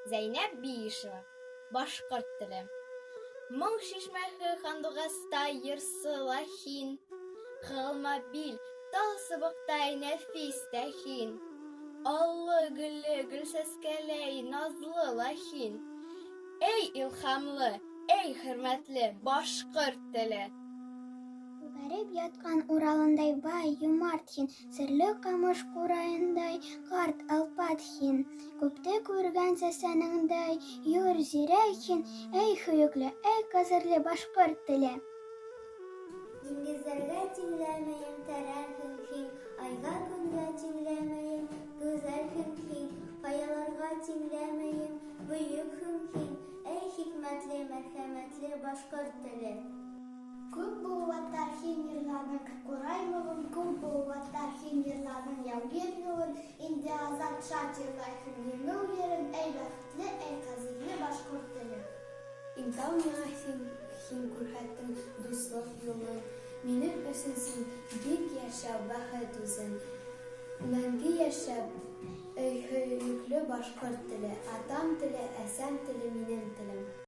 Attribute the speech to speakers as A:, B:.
A: Зәйнәп Биишева. Башҡорт теле. Моң шишмәһе һандуғаста йырсыла һин. Һығылма бил, тал сыбыҡтай нәфис тә һин. Аллы гөллө гөл сәскәләй наҙлы ла һин. Эй илһамлы, эй хөрмәтле башҡорт теле!
B: Күгәреп ятҡан Уралындай бай, йомарт һин, серле ҡамыш ҡурайындай ҡарт, алпат һин. Күпте күргән сәсәнеңдәй йүр зирәк һин, эй һөйөклө, эй ҡәҙерле башҡорт теле! Диңгеҙҙәргә тиңләмәйем тәрәнһең һин, айға көнгә тиңләмәйем гүзәлһең һин, ҡаяларға тиңләмәйем бөйөкһең һин, эй хикмәтле, мәрхәмәтле башҡорт теле! Күп быуаттар һин йырладың, ҡураймығын күп быуаттар һин йырладың, яугир юлын инде азат шат йырлайһың, еңеү йырын, эй бәхетле, эй ҡәҙерле башҡорт теле! Интау миңә һин күрһәттең дуҫлыҡ юлын, минең өсөн син бик йәшәү бәхет үҙен. Мәңге йәшәп, эй һөйөклө башҡорт теле, атам теле, әсәм теле, минең телем.